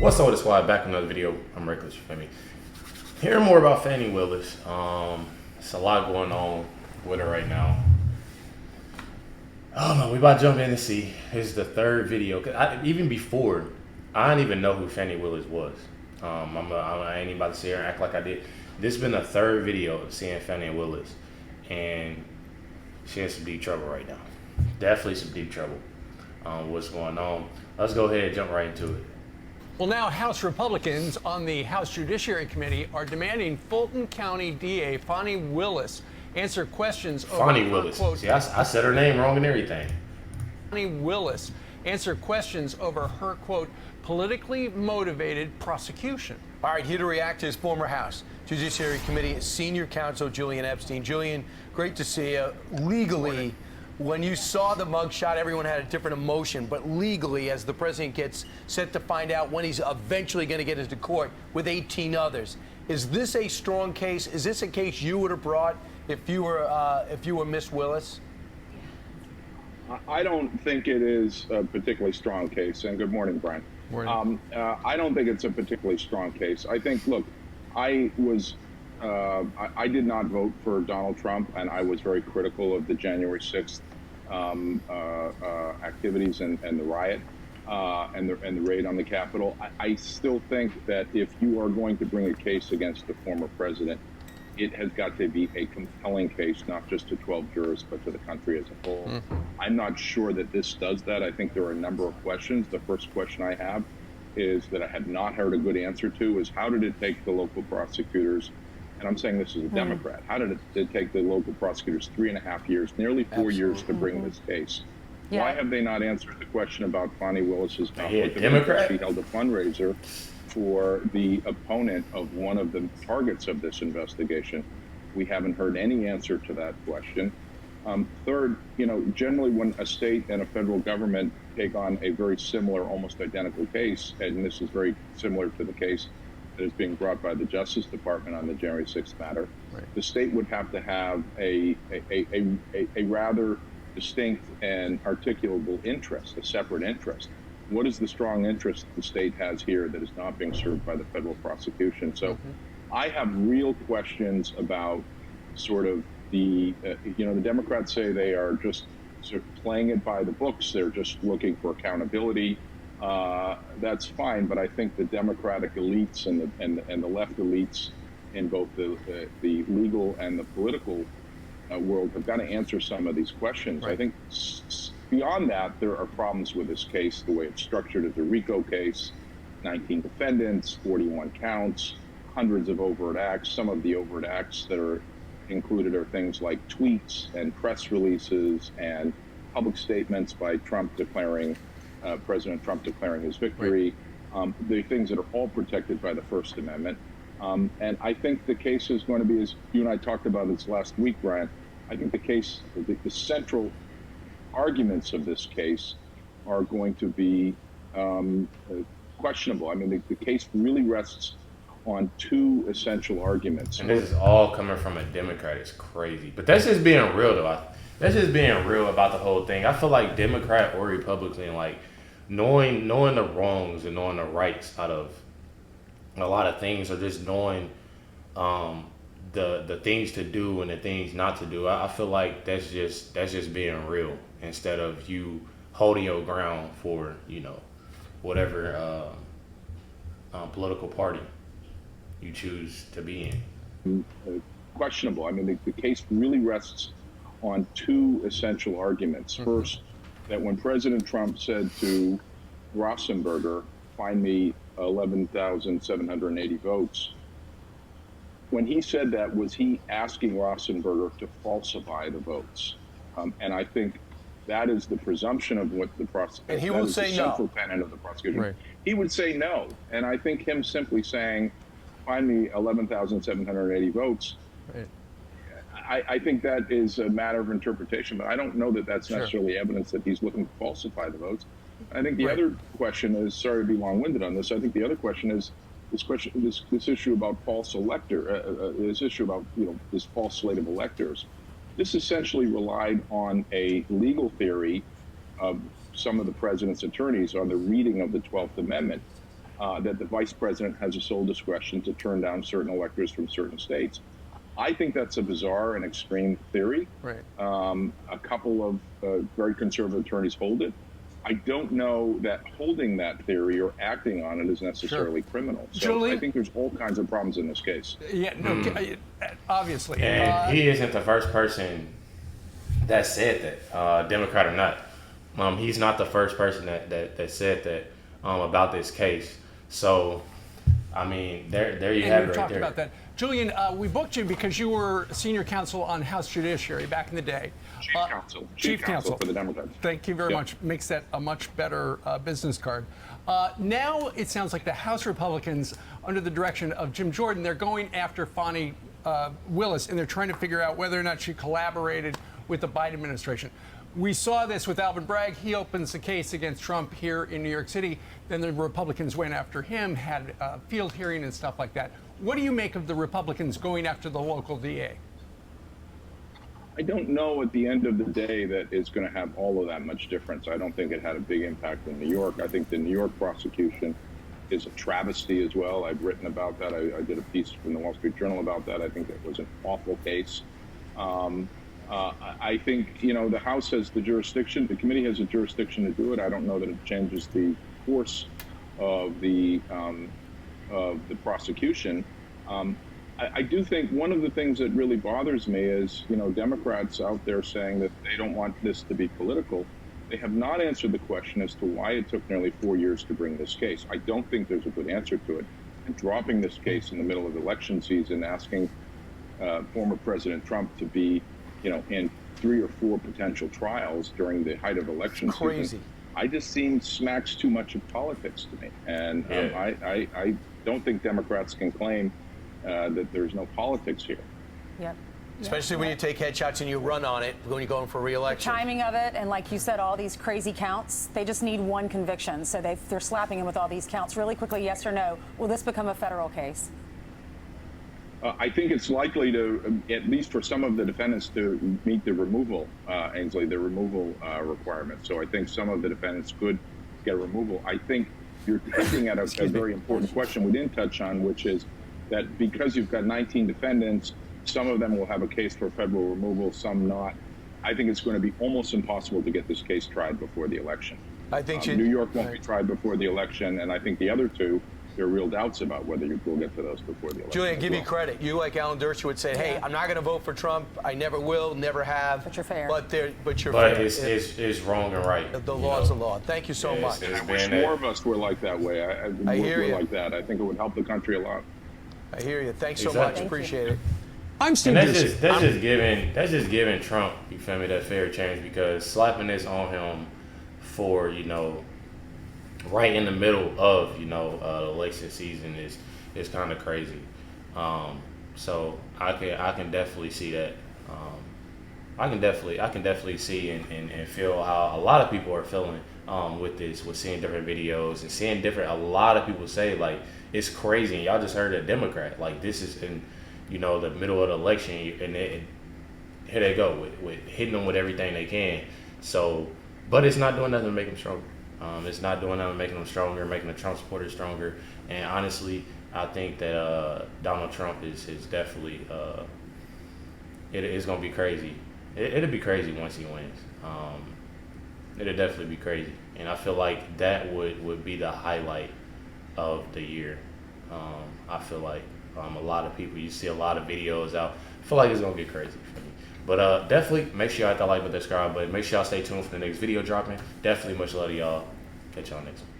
What's up with the squad? Back in another video. I'm Recklezz, you feel me? Hearing more about FANI WILLIS. It's a lot going on with her right now. Oh no, we about to jump in and see. This is the third video. Even before, I didn't even know who FANI WILLIS was. I ain't even about to sit here and act like I did. This has been the third video of seeing FANI WILLIS, and she in some deep trouble right now. Definitely some deep trouble. What's going on? Let's go ahead and jump right into it. Well, now House Republicans on the House Judiciary Committee are demanding Fulton County DA FANI WILLIS answer questions over FANI WILLIS. Quote, see, I said her name wrong and everything. FANI WILLIS answer questions over her, quote, politically motivated prosecution. All right, here to react is former House Judiciary Committee Senior Counsel Julian Epstein. Julian, great to see you. Legally, when you saw the mugshot, everyone had a different emotion. But legally, as the president gets set to find out when he's eventually going to get into court with 18 others, is this a strong case? Is this a case you would have brought if you were Miss Willis? I don't think it is a particularly strong case. And good morning, Brian. Morning. I don't think it's a particularly strong case. I think, look, I did not vote for Donald Trump, and I was very critical of the January 6th activities and the riot and the raid on the Capitol. I still think that if you are going to bring a case against the former president, it has got to be a compelling case, not just to 12 jurors, but to the country as a whole. Mm-hmm. I'm not sure that this does that. I think there are a number of questions. The first question I have is that I have not heard a good answer to is how did it take the local prosecutors, and I'm saying this as a Democrat, how did it take the local prosecutors 3.5 years, nearly 4 years to bring this case? Yeah. Why have they not answered the question about FANI WILLIS's conflict of interest? She held a fundraiser for the opponent of one of the targets of this investigation. We haven't heard any answer to that question. Third, generally when a state and a federal government take on a very similar, almost identical case, and this is very similar to the case that is being brought by the Justice Department on the January 6th matter, right, the state would have to have a rather distinct and articulable interest, a separate interest. What is the strong interest the state has here that is not being served by the federal prosecution? So I have real questions about sort of the Democrats say they are just sort of playing it by the books. They're just looking for accountability. That's fine, but I think the Democratic elites and the left elites in both the legal and the political world have got to answer some of these questions. Right. I think beyond that, there are problems with this case, the way it's structured as a RICO case, 19 defendants, 41 counts, hundreds of overt acts. Some of the overt acts that are included are things like tweets and press releases and public statements by President Trump declaring his victory. Right. The things that are all protected by the First Amendment. And I think the case is going to be, as you and I talked about this last week, Brian, I think the central arguments of this case are going to be questionable. I mean, the case really rests on two essential arguments. And this is all coming from a Democrat. It's crazy. But that's just being real, though. That's just being real about the whole thing. I feel like Democrat or Republican, like knowing the wrongs and knowing the rights out of a lot of things, or just knowing the things to do and the things not to do. I feel like that's just being real instead of you holding your ground for whatever political party you choose to be in. Questionable. I mean, the case really rests on two essential arguments. First, that when President Trump said to Rosenberger, find me 11,780 votes, when he said that, was he asking Rosenberger to falsify the votes? And I think that is the presumption of what the prosecution. And he will say no. Central tenet of the prosecution. Right. He would say no. And I think him simply saying, find me 11,780 votes, right, I think that is a matter of interpretation, but I don't know that that's necessarily evidence that he's looking to falsify the votes. I think the other question is, sorry to be long-winded on this, I think the other question is this issue about false elector, this issue about this false slate of electors. This essentially relied on a legal theory of some of the president's attorneys on the reading of the 12th Amendment. that the vice president has a sole discretion to turn down certain electors from certain states. I think that's a bizarre and extreme theory. Right. A couple of very conservative attorneys hold it. I don't know that holding that theory or acting on it is necessarily criminal. So Julie? I think there's all kinds of problems in this case. Yeah, no, obviously. And he isn't the first person that said that, Democrat or not. He's not the first person that said that about this case. So, I mean, there you have it right talked there. about that. Julian, we booked you because you were senior counsel on House Judiciary back in the day. Chief counsel for the Democrats. Thank you very much. Makes that a much better business card. Now it sounds like the House Republicans, under the direction of Jim Jordan, they're going after FANI Willis, and they're trying to figure out whether or not she collaborated with the Biden administration. We saw this with Alvin Bragg. He opens the case against Trump here in New York City. Then the Republicans went after him, had a field hearing and stuff like that. What do you make of the Republicans going after the local DA? I don't know at the end of the day that it's going to have all of that much difference. I don't think it had a big impact in New York. I think the New York prosecution is a travesty as well. I've written about that. I did a piece in the Wall Street Journal about that. I think it was an awful case. I think, the House has the jurisdiction, the committee has the jurisdiction to do it. I don't know that it changes the course of the prosecution. I do think one of the things that really bothers me is, Democrats out there saying that they don't want this to be political. They have not answered the question as to why it took nearly 4 years to bring this case. I don't think there's a good answer to it. And dropping this case in the middle of election season, asking former President Trump to be, in 3 or 4 potential trials during the height of election season, I just smacks too much of politics to me. And I don't think Democrats can claim that there's no politics here. Yep. Especially when you take headshots and you run on it when you're going for re-election. The timing of it, and like you said, all these crazy counts, they just need one conviction. So they're slapping him with all these counts. Really quickly, yes or no, will this become a federal case? I think it's likely to, at least for some of the defendants, to meet the removal, Ainsley, the removal requirement. So I think some of the defendants could get a removal. I think you're hinting at a very important question we didn't touch on, which is that because you've got 19 defendants, some of them will have a case for federal removal, some not. I think it's going to be almost impossible to get this case tried before the election. I think New York won't be tried before the election, and I think the other two, there are real doubts about whether you will get to those before the election. Julian, give you credit. You, like Alan Dershowitz, said, "Hey, I'm not going to vote for Trump. I never will, never have." But you're fair. But you're But fair. it's wrong and right. The law is the law. Thank you so much. I wish more of us were like that way. I hear we're you. like that. I think it would help the country a lot. I hear you. Thanks so Exactly. much. Appreciate it. I'm Steve And Doocy. that's just giving Trump, you feel me, that fair chance, because slapping this on him for, right in the middle of, the election season is kind of crazy. So I can definitely see that. I can definitely see and feel how a lot of people are feeling with this, with seeing different videos and seeing a lot of people say, like, it's crazy. And y'all just heard a Democrat, like, this is in, the middle of the election, and here they go with hitting them with everything they can. So, but it's not doing nothing to make them stronger. It's not doing nothing to making them stronger, making the Trump supporters stronger. And honestly, I think that Donald Trump is definitely it is going to be crazy. It'll be crazy once he wins. It'll definitely be crazy, and I feel like that would be the highlight of the year. I feel like a lot of people, you see a lot of videos out. I feel like it's gonna get crazy for me. But definitely make sure y'all hit that like button, subscribe button. Make sure y'all stay tuned for the next video dropping. Definitely much love to y'all. Catch y'all next one.